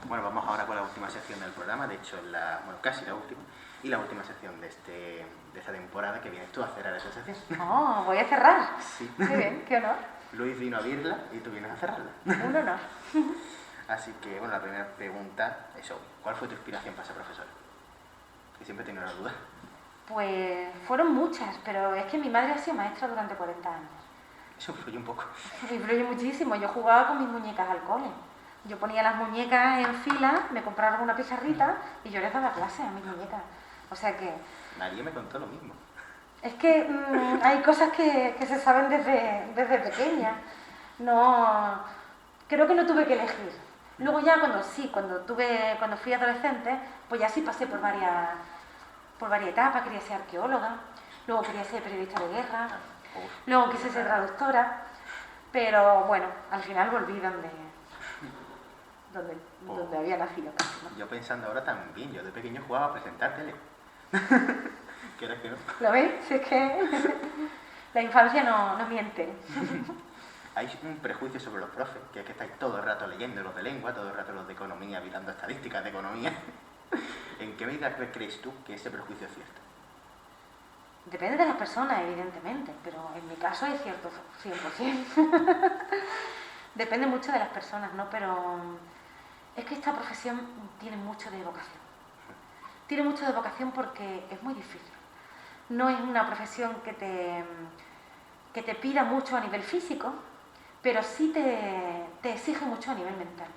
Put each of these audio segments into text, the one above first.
Bueno, vamos ahora con la última sección del programa, de hecho, casi la última, y la última sección de esta temporada, que vienes tú a cerrar esa sección. ¡Oh, voy a cerrar! Sí. Muy bien, qué honor. Luis vino a abrirla y tú vienes a cerrarla. Un honor. Así que, bueno, la primera pregunta es obvia. ¿Cuál fue tu inspiración para ser profesora? Que siempre tengo una duda. Pues fueron muchas, pero es que mi madre ha sido maestra durante 40 años. Eso influye un poco. Me influye muchísimo. Yo jugaba con mis muñecas al cole. Yo ponía las muñecas en fila, me compraron una pizarrita y yo les daba clase a mis muñecas. O sea que... María me contó lo mismo. Es que hay cosas que se saben desde pequeña. No, creo que no tuve que elegir. Luego ya cuando fui adolescente, pues ya sí pasé por varias etapas. Quería ser arqueóloga, luego quería ser periodista de guerra, luego quise ser traductora, pero bueno, al final volví donde había nacido casi, ¿no? Yo pensando ahora también, yo de pequeño jugaba a presentar tele. ¿Quieres que no? ¿Lo ves? Si es que la infancia no miente. Hay un prejuicio sobre los profes, que es que estáis todo el rato leyendo los de lengua, todo el rato los de economía, mirando estadísticas de economía. ¿En qué medida crees tú que ese prejuicio es cierto? Depende de las personas, evidentemente, pero en mi caso es cierto 100%. Depende mucho de las personas, ¿no? Pero es que esta profesión tiene mucho de vocación. Tiene mucho de vocación porque es muy difícil. No es una profesión que te pida mucho a nivel físico, pero sí te exige mucho a nivel mental.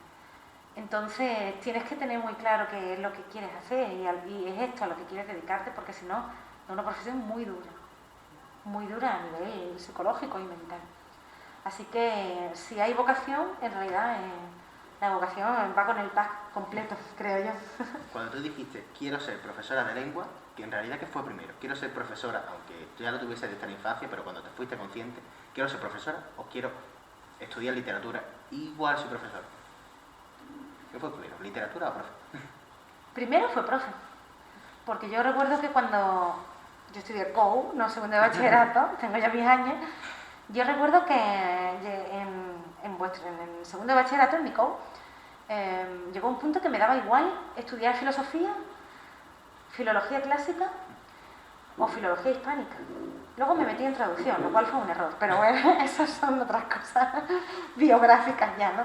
Entonces tienes que tener muy claro qué es lo que quieres hacer y es esto a lo que quieres dedicarte, porque si no, es una profesión muy dura a nivel psicológico y mental. Así que si hay vocación, en realidad la vocación va con el pack completo, creo yo. Cuando tú dijiste, quiero ser profesora de lengua, que en realidad, ¿qué fue primero? Quiero ser profesora, aunque tú ya lo tuvieses desde la infancia, pero cuando te fuiste consciente, ¿quiero ser profesora o quiero estudiar literatura igual soy profesora? ¿Qué fue primero, literatura o profe? Primero fue profe, porque yo recuerdo que cuando yo estudié COU, no segundo de bachillerato, tengo ya 10 años, yo recuerdo que en el segundo de bachillerato, en mi COU, llegó un punto que me daba igual estudiar filosofía clásica o filología hispánica. Luego me metí en traducción, lo cual fue un error, pero bueno, esas son otras cosas biográficas ya, ¿no?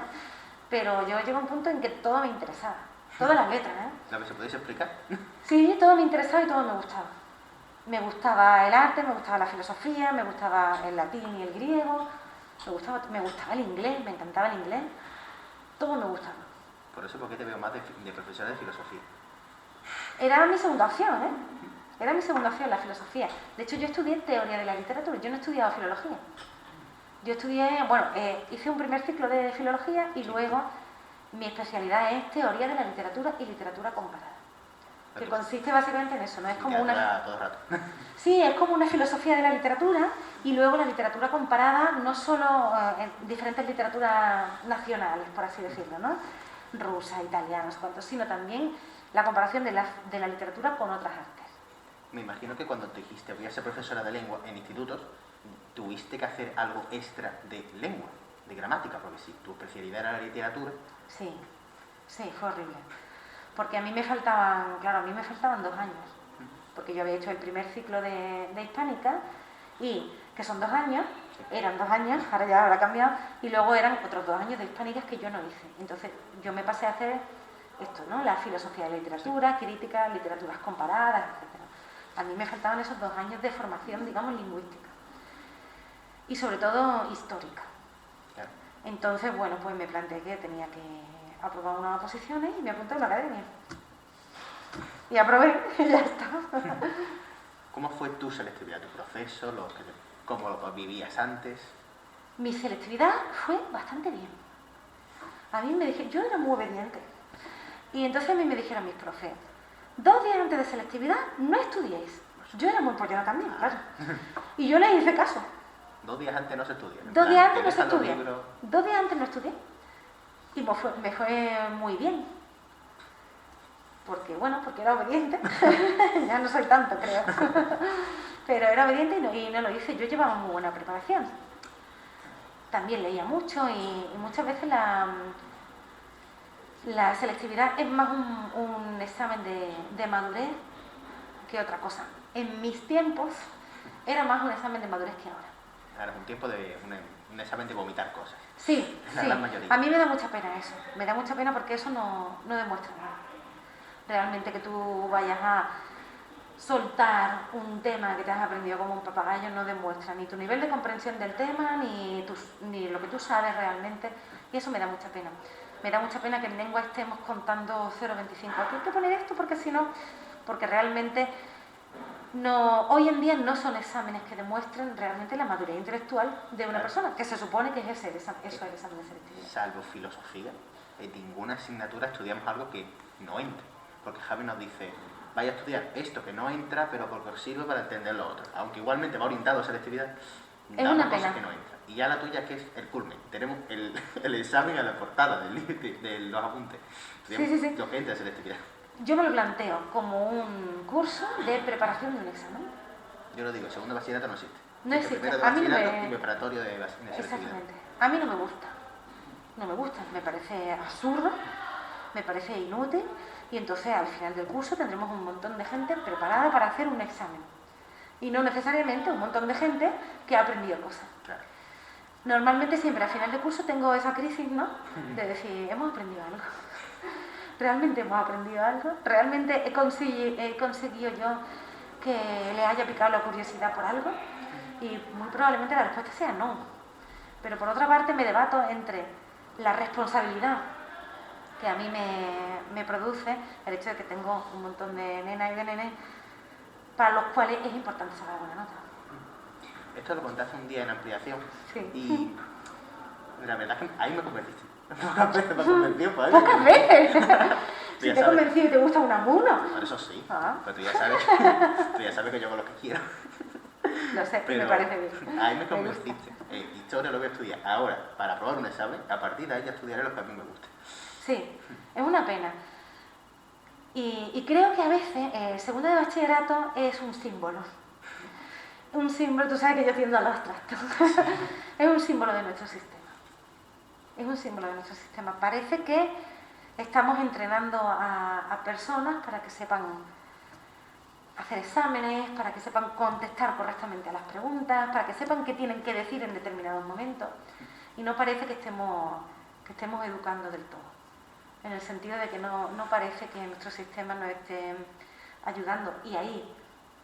Pero yo llegué a un punto en que todo me interesaba, todas las letras, ¿eh? ¿Lo que se podéis explicar? Sí, todo me interesaba y todo me gustaba. Me gustaba el arte, me gustaba la filosofía, me gustaba el latín y el griego, me gustaba el inglés, me encantaba el inglés, todo me gustaba. Por eso, ¿por qué te veo más de profesora de filosofía? Era mi segunda opción, ¿eh? Era mi segunda opción, la filosofía. De hecho, yo estudié teoría de la literatura, yo no he estudiado filología. Yo estudié, hice un primer ciclo de filología y luego mi especialidad es teoría de la literatura y literatura comparada. Que consiste básicamente en eso, ¿no? Es como todo el rato. Sí, es como una filosofía de la literatura y luego la literatura comparada, no solo en diferentes literaturas nacionales, por así decirlo, ¿no? Rusa, italiana, sino también la comparación de la literatura con otras artes. Me imagino que cuando te dijiste voy a ser profesora de lengua en institutos, tuviste que hacer algo extra de lengua, de gramática, porque si tu especialidad era la literatura... Sí, fue horrible. Porque a mí me faltaban 2 años. Porque yo había hecho el primer ciclo de hispánica y que son 2 años, eran 2 años, ahora ya habrá cambiado, y luego eran otros 2 años de hispánicas que yo no hice. Entonces yo me pasé a hacer esto, ¿no? La filosofía de la literatura, crítica, literaturas comparadas, etc. A mí me faltaban esos 2 años de formación, digamos, lingüística. Y sobre todo histórica. Claro. Entonces, bueno, pues me planteé que tenía que aprobar unas oposiciones y me apunté a la academia. Y aprobé, y ya está. ¿Cómo fue tu selectividad, tu proceso, cómo lo vivías antes? Mi selectividad fue bastante bien. A mí me dijeron, yo era muy obediente. Y entonces a mí me dijeron mis profes, 2 días antes de selectividad no estudiéis. Yo era muy pollona también, claro. Y yo les hice caso. 2 días antes no se estudia. 2 días antes no se estudia. 2 días antes no estudié. Y me fue muy bien. Porque era obediente. Ya no soy tanto, creo. Pero era obediente y no lo hice. Yo llevaba muy buena preparación. También leía mucho y muchas veces La selectividad es más un examen de madurez que otra cosa. En mis tiempos era más un examen de madurez que ahora. Ahora es un tiempo de un examen de vomitar cosas. Sí, La sí. gran mayoría. A mí me da mucha pena eso. Me da mucha pena porque eso no demuestra nada. Realmente que tú vayas a soltar un tema que te has aprendido como un papagayo no demuestra ni tu nivel de comprensión del tema, ni lo que tú sabes realmente. Y eso me da mucha pena. Me da mucha pena que en lengua estemos contando 0,25. Aquí hay que poner esto porque si no... Porque realmente... No, hoy en día no son exámenes que demuestren realmente la madurez intelectual de una persona, que se supone que es eso el examen de selectividad. Salvo filosofía, en ninguna asignatura estudiamos algo que no entre. Porque Javi nos dice, vaya a estudiar esto que no entra, pero porque os sirve para entender lo otro. Aunque igualmente va orientado a selectividad, es una cosa pena que no entra. Y ya la tuya, que es el culmen. Tenemos el examen a la portada de los apuntes. Sí. Lo que entra a selectividad. Yo me lo planteo como un curso de preparación de un examen. Yo lo digo, segundo bachillerato no existe. No existe. Primero de A mí no bachillerato y preparatorio de selectividad. Exactamente. A mí no me gusta. No me gusta. Me parece absurdo, me parece inútil y entonces al final del curso tendremos un montón de gente preparada para hacer un examen. Y no necesariamente un montón de gente que ha aprendido cosas. Claro. Normalmente siempre al final del curso tengo esa crisis, ¿no? De decir, hemos aprendido algo. ¿Realmente hemos aprendido algo? ¿Realmente he conseguido yo que le haya picado la curiosidad por algo? Y muy probablemente la respuesta sea no. Pero por otra parte me debato entre la responsabilidad que a mí me produce el hecho de que tengo un montón de nenas y de nenes para los cuales es importante sacar buena nota. Esto lo contaste un día en ampliación. Sí. Y la verdad es que ahí me convenciste. Pocas veces me has convencido, padre. ¡Pocas veces! Si ya te he sabes. convencido y te gusta una muna. Por eso sí. Ah. Pero tú ya sabes que yo hago lo que quiero. Lo sé, Pero me parece bien. ahí me gusta. convenciste. Historia lo voy a estudiar ahora para probar un examen. A partir de ahí ya estudiaré lo que a mí me guste. Sí, es una pena. Y creo que a veces segundo de bachillerato es un símbolo. Un símbolo, tú sabes que yo tiendo a lo abstracto. Es un símbolo de nuestro sistema. Es un símbolo de nuestro sistema. Parece que estamos entrenando a personas para que sepan hacer exámenes, para que sepan contestar correctamente a las preguntas, para que sepan qué tienen que decir en determinados momentos. Y no parece que estemos educando del todo. En el sentido de que no parece que nuestro sistema nos esté ayudando. Y ahí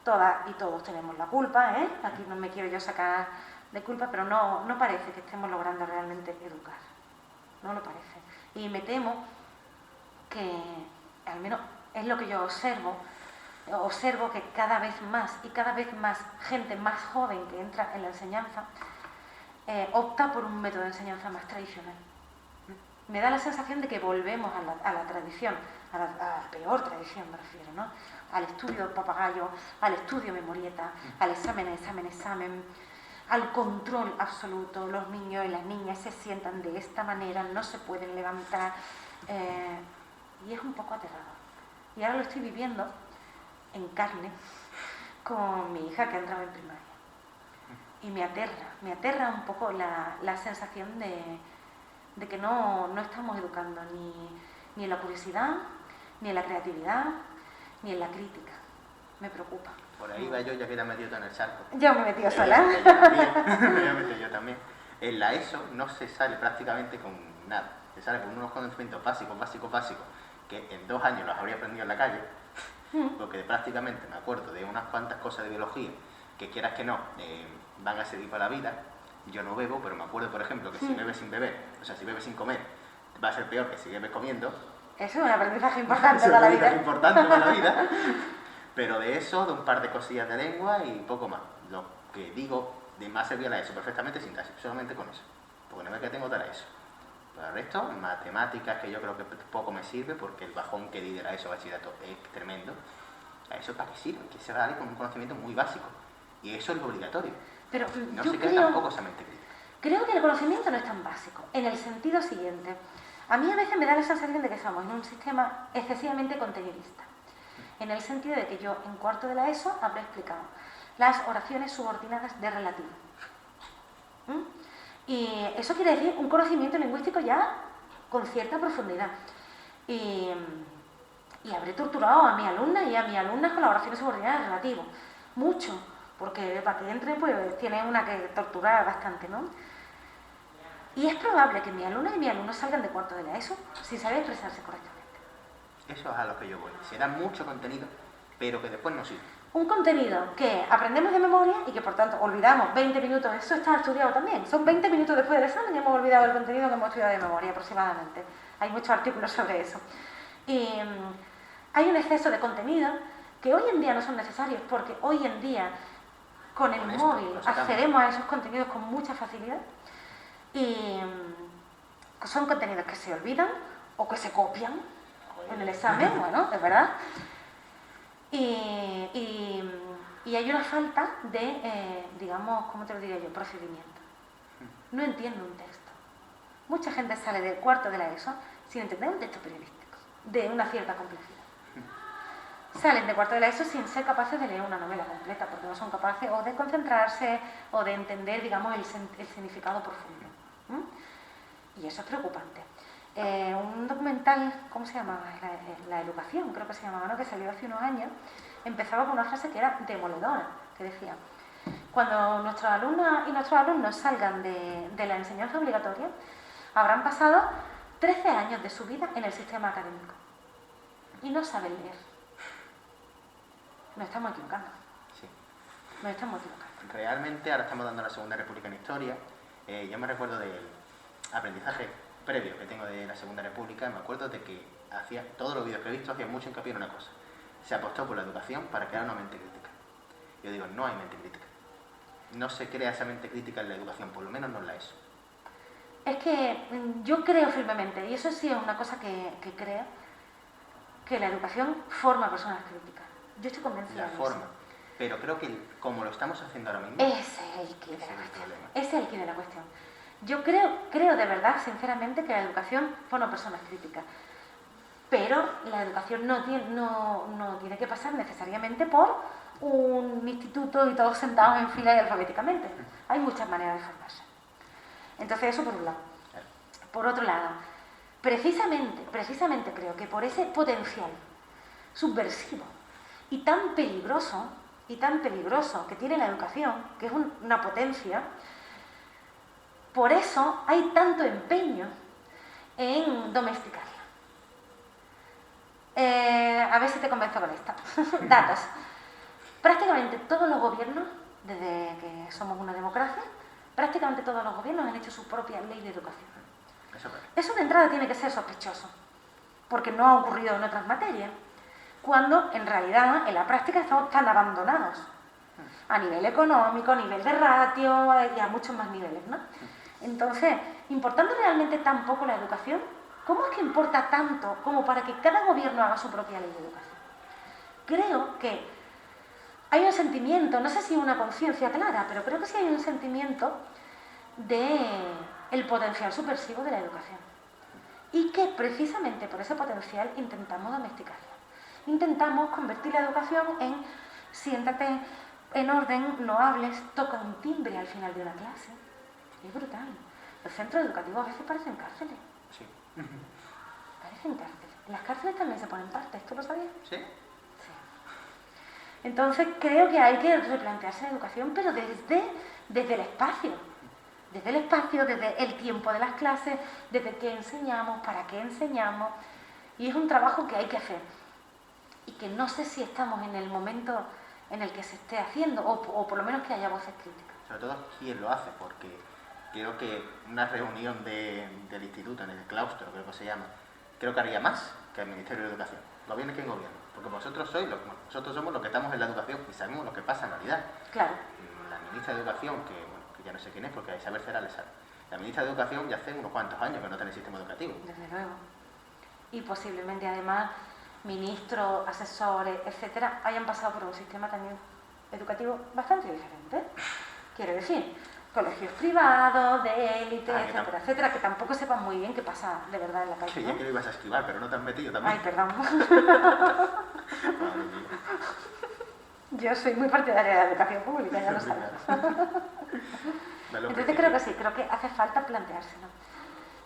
todas y todos tenemos la culpa, ¿eh? Aquí no me quiero yo sacar de culpa, pero no parece que estemos logrando realmente educar. No lo parece. Y me temo que, al menos es lo que yo observo que cada vez más gente más joven que entra en la enseñanza opta por un método de enseñanza más tradicional. Me da la sensación de que volvemos a la tradición, a la peor tradición me refiero, ¿no? Al estudio del papagayo, al estudio memorieta, al examen, al control absoluto. Los niños y las niñas se sientan de esta manera, no se pueden levantar, y es un poco aterrador. Y ahora lo estoy viviendo en carne con mi hija que ha entrado en primaria. Y me aterra un poco la sensación de que no estamos educando ni en la curiosidad, ni en la creatividad, ni en la crítica. Me preocupa. Por ahí va yo, ya que te has metido en el charco. Yo me he metido sola. Me voy a meter yo también. En la ESO no se sale prácticamente con nada. Se sale con unos conocimientos básicos, que en 2 años los habría aprendido en la calle, porque prácticamente me acuerdo de unas cuantas cosas de biología que quieras que no, van a servir para la vida. Yo no bebo, pero me acuerdo, por ejemplo, que si bebes sin beber, o sea, si bebes sin comer, va a ser peor que si bebes comiendo. Eso es un aprendizaje importante Es para la un vida. aprendizaje importante para la vida. Pero de eso, de un par de cosillas de lengua y poco más. Lo que digo, de más servía la ESO perfectamente sintaxis, solamente con eso. Porque no me que tengo para eso. Pero el resto, matemáticas, que yo creo que poco me sirve, porque el bajón que di de la ESO bachillerato es tremendo. ¿A eso para qué sirve? Que se va a dar con un conocimiento muy básico. Y eso es lo obligatorio. Pero no yo se queda tampoco esa mente crítica. Creo que el conocimiento no es tan básico, en el sentido siguiente. A mí a veces me da la sensación de que estamos en un sistema excesivamente contenidista. En el sentido de que yo en cuarto de la ESO habré explicado las oraciones subordinadas de relativo. Y eso quiere decir un conocimiento lingüístico ya con cierta profundidad. Y, y habré torturado a mi alumna y a mi alumna con la oración subordinada relativo. Mucho, porque para que entre pues tiene una que torturar bastante, ¿no? Y es probable que mi alumna y mi alumno salgan de cuarto de la ESO sin saber expresarse correctamente. Eso es a lo que yo voy. Se da mucho contenido, pero que después no sirve. Un contenido que aprendemos de memoria y que por tanto olvidamos 20 minutos, eso está estudiado también, son 20 minutos después del examen y hemos olvidado el contenido que hemos estudiado de memoria aproximadamente. Hay muchos artículos sobre eso. Y hay un exceso de contenido que hoy en día no son necesarios porque hoy en día con el móvil accedemos a esos contenidos con mucha facilidad y son contenidos que se olvidan o que se copian en el examen, bueno, es verdad. Y hay una falta de, digamos, ¿cómo te lo diría yo? Procedimiento. No entiendo un texto. Mucha gente sale del cuarto de la ESO sin entender un texto periodístico, de una cierta complejidad. Salen de cuarto de la ESO sin ser capaces de leer una novela completa, porque no son capaces o de concentrarse o de entender, digamos, el significado profundo. Y eso es preocupante. Un documental, ¿cómo se llamaba? La educación, creo que se llamaba, ¿no? Que salió hace unos años, empezaba con una frase que era demoledora, que decía: cuando nuestras alumnas y nuestros alumnos salgan de la enseñanza obligatoria, habrán pasado 13 años de su vida en el sistema académico y no saben leer. Nos estamos equivocando. Sí. Nos estamos equivocando. Realmente ahora estamos dando la Segunda República en Historia. Yo me recuerdo del aprendizaje previo que tengo de la Segunda República, me acuerdo de que hacía, todos los vídeos que he visto hacían mucho hincapié en una cosa: se apostó por la educación para crear una mente crítica. Yo digo, no hay mente crítica. No se crea esa mente crítica en la educación, por lo menos no en la ESO. Es que yo creo firmemente, y eso sí es una cosa que creo, que la educación forma personas críticas. Yo estoy convencida de forma, eso. pero creo que como lo estamos haciendo ahora mismo, ese es el quid de la cuestión. Ese es el quid de la cuestión. Yo creo de verdad, sinceramente, que la educación forma personas críticas. Pero la educación no tiene que pasar necesariamente por un instituto y todos sentados en fila y alfabéticamente. Hay muchas maneras de formarse. Entonces eso por un lado. Por otro lado, precisamente creo que por ese potencial subversivo y tan peligroso que tiene la educación, que es una potencia, por eso hay tanto empeño en domesticarla. A ver si te convenzo con esto. Datos. Prácticamente todos los gobiernos, desde que somos una democracia, prácticamente todos los gobiernos han hecho su propia ley de educación. Eso de entrada tiene que ser sospechoso, porque no ha ocurrido en otras materias, cuando en realidad en la práctica están abandonados, a nivel económico, a nivel de ratio y a muchos más niveles, ¿no? Entonces, importando realmente tan poco la educación, ¿cómo es que importa tanto como para que cada gobierno haga su propia ley de educación? Creo que hay un sentimiento, no sé si una conciencia clara, pero creo que sí hay un sentimiento del potencial subversivo de la educación. Y que precisamente por ese potencial intentamos domesticarla. Intentamos convertir la educación en siéntate en orden, no hables, toca un timbre al final de una clase. Es brutal. Los centros educativos a veces parecen cárceles. Sí. Parecen cárceles. En las cárceles también se ponen partes, ¿tú lo sabías? Sí. Sí. Entonces creo que hay que replantearse la educación, pero desde el espacio. Desde el espacio, desde el tiempo de las clases, desde qué enseñamos, para qué enseñamos. Y es un trabajo que hay que hacer. Y que no sé si estamos en el momento en el que se esté haciendo, o por lo menos que haya voces críticas. Sobre todo quién lo hace, porque creo que una reunión del instituto, en el claustro, creo que se llama, creo que haría más que el Ministerio de Educación. Gobierne quien gobierne. Porque vosotros nosotros somos los que estamos en la educación y sabemos lo que pasa en realidad. Claro. La ministra de Educación, que ya no sé quién es, porque a Isabel Cera le sale. La ministra de Educación ya hace unos cuantos años que no tiene sistema educativo. Desde luego. Y posiblemente además ministros, asesores, etcétera, hayan pasado por un sistema también educativo bastante diferente. Quiero decir, colegios privados, de élite, etcétera, etcétera, que tampoco sepan muy bien qué pasa de verdad en la calle. Creía que lo ibas a esquivar, pero no te has metido también. Ay, perdón. Yo soy muy partidaria de la educación pública, ya lo sabes. Entonces creo que sí, creo que hace falta planteárselo.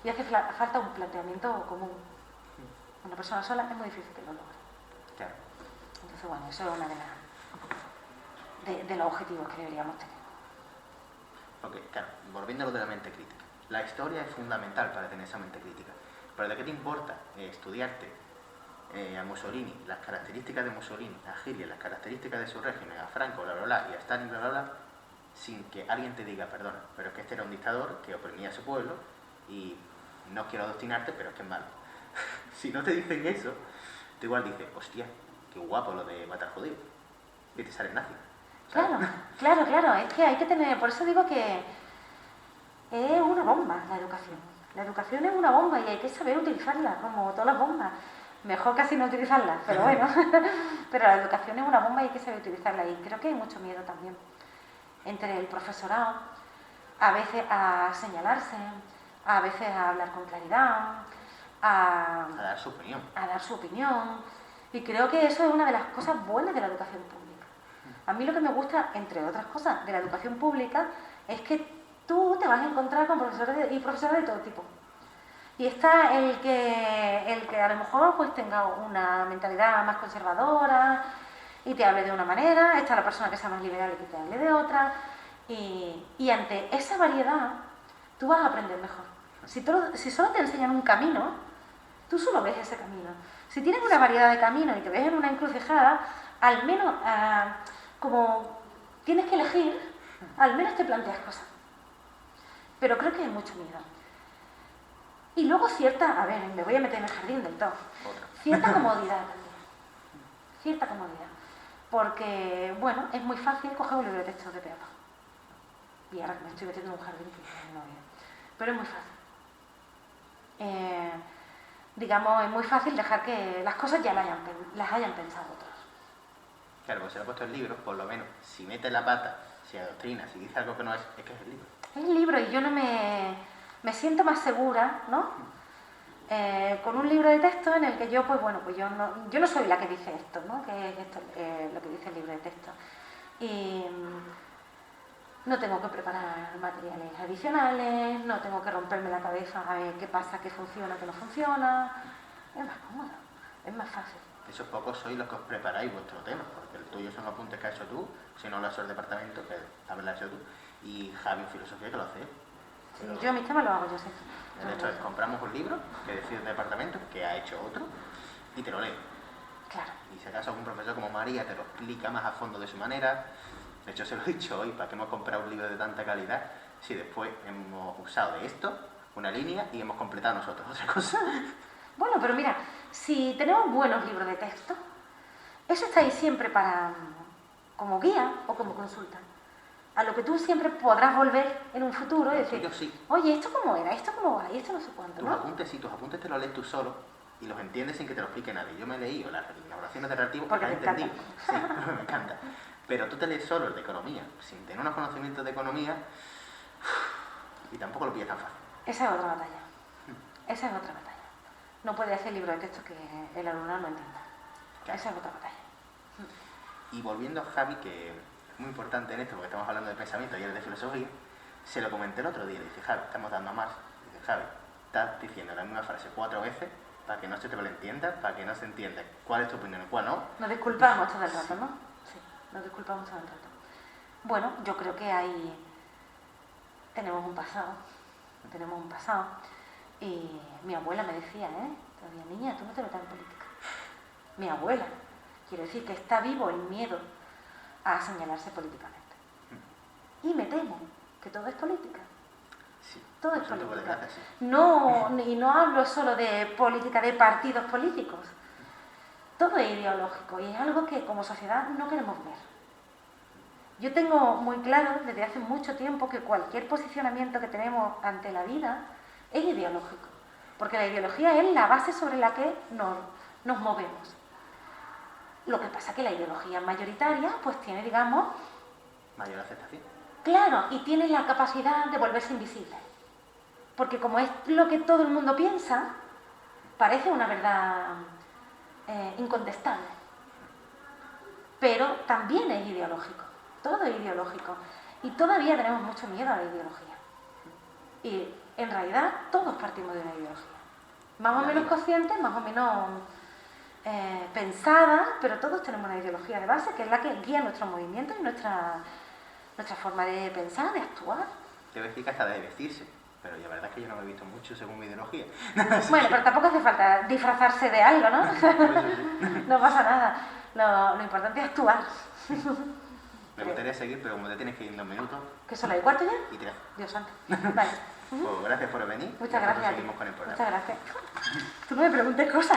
Y hace falta un planteamiento común. Una persona sola es muy difícil que lo logre. Claro. Entonces, bueno, eso es una de los objetivos que deberíamos tener. Porque, claro, volviendo a lo de la mente crítica. La historia es fundamental para tener esa mente crítica. Pero ¿de qué te importa estudiarte a Mussolini, las características de Mussolini, a Hitler, las características de su régimen, a Franco, bla, bla, bla, y a Stalin, bla, bla, bla, sin que alguien te diga, perdona, pero es que este era un dictador que oprimía a su pueblo y no quiero adoctrinarte, pero es que es malo. Si no te dicen eso, tú igual dices, hostia, qué guapo lo de matar judíos. Y te sale nazi. ¿Sabes? Claro, es que hay que tener, por eso digo que es una bomba la educación. La educación es una bomba y hay que saber utilizarla, como todas las bombas. Mejor casi no utilizarla, pero bueno. Pero la educación es una bomba y hay que saber utilizarla. Y creo que hay mucho miedo también entre el profesorado, a veces a señalarse, a veces a hablar con claridad, a dar su opinión. A dar su opinión. Y creo que eso es una de las cosas buenas de la educación pública. A mí lo que me gusta, entre otras cosas, de la educación pública es que tú te vas a encontrar con profesores y profesoras de todo tipo. Y está el que a lo mejor pues tenga una mentalidad más conservadora y te hable de una manera, está la persona que sea más liberal y que te hable de otra, y ante esa variedad tú vas a aprender mejor. Si solo te enseñan un camino, tú solo ves ese camino. Si tienes una variedad de caminos y te ves en una encrucijada, al menos como tienes que elegir, al menos te planteas cosas. Pero creo que hay mucho miedo. Y luego a ver, me voy a meter en el jardín del todo, cierta comodidad también. Cierta comodidad. Porque, bueno, es muy fácil coger un libro de texto de peapa. Y ahora que me estoy metiendo en un jardín que no veo. Pero es muy fácil. Digamos, es muy fácil dejar que las cosas ya las hayan pensado otros. Claro, pues se le ha puesto el libro, por lo menos, si mete la pata, si adoctrina, si dice algo que no es que es el libro. Es el libro y yo no me siento más segura, ¿no? Con un libro de texto en el que yo, pues bueno, pues yo no soy la que dice esto, ¿no? Que es esto lo que dice el libro de texto. Y no tengo que preparar materiales adicionales, no tengo que romperme la cabeza a ver qué pasa, qué funciona, qué no funciona. Es más cómodo, es más fácil. Esos pocos sois los que os preparáis vuestro tema, porque el tuyo son apuntes que has hecho tú, si no lo has hecho el departamento, que también lo has hecho tú, y Javi en filosofía que lo hace él. Sí, yo mis temas los hago yo, sí. De hecho, compramos un libro que decide el departamento, que ha hecho otro, y te lo lee. Claro. Y si acaso algún profesor como María te lo explica más a fondo de su manera. De hecho, se lo he dicho hoy, ¿para qué hemos comprado un libro de tanta calidad si después hemos usado de esto una línea y hemos completado nosotros otra cosa? Bueno, pero mira, si tenemos buenos libros de texto, eso está ahí siempre como guía o como consulta. A lo que tú siempre podrás volver en un futuro y decir, sí. Oye, ¿esto cómo era? ¿Esto cómo va? Y esto no sé cuánto, tus ¿no? Tus apuntes te los lees tú solo y los entiendes sin que te lo explique nadie. Yo me he leído las elaboraciones de relativo porque las he te entendido. Sí, me encanta. Pero tú te lees solo el de economía, sin tener unos conocimientos de economía, y tampoco lo pillas tan fácil. Esa es otra batalla. Esa es otra batalla. No puede hacer libro de texto que el alumnado no entienda. Claro. Esa es otra batalla. Y volviendo a Javi, que es muy importante en esto, porque estamos hablando de pensamiento y él de filosofía, se lo comenté el otro día, le dije, Javi, estamos dando más. Dice, Javi, estás diciendo la misma frase 4 veces para que no se te malentienda, para que no se entienda cuál es tu opinión y cuál no. Nos disculpamos todo el rato, ¿no? Sí, nos disculpamos todo el rato. Bueno, yo creo que tenemos un pasado, y mi abuela me decía, todavía niña, tú no te metas en política. Mi abuela, quiero decir que está vivo el miedo a señalarse políticamente. Y me temo que todo es política. Sí, todo es política. Desgracia, sí. Y no hablo solo de política de partidos políticos. Todo es ideológico y es algo que como sociedad no queremos ver. Yo tengo muy claro desde hace mucho tiempo que cualquier posicionamiento que tenemos ante la vida es ideológico, porque la ideología es la base sobre la que nos movemos. Lo que pasa es que la ideología mayoritaria pues tiene, digamos, mayor aceptación. Claro, y tiene la capacidad de volverse invisible, porque como es lo que todo el mundo piensa, parece una verdad incontestable, pero también es ideológico. Todo es ideológico. Y todavía tenemos mucho miedo a la ideología. Y en realidad todos partimos de una ideología. Más o la menos vida. consciente, más o menos pensada, pero todos tenemos una ideología de base que es la que guía nuestros movimientos y nuestra forma de pensar, de actuar. Te voy a decir que hasta de vestirse, pero la verdad es que yo no lo he visto mucho según mi ideología. Bueno, pero tampoco hace falta disfrazarse de algo, ¿no? Por eso sí. No pasa nada. Lo importante es actuar. Me gustaría seguir, pero como te tienes que ir en 2 minutos ¿Qué son las 1:15 ya? y 3. Dios santo. Vale. Pues gracias por venir. Muchas y nosotros gracias. seguimos con el programa. Muchas gracias. Tú no me preguntes cosas.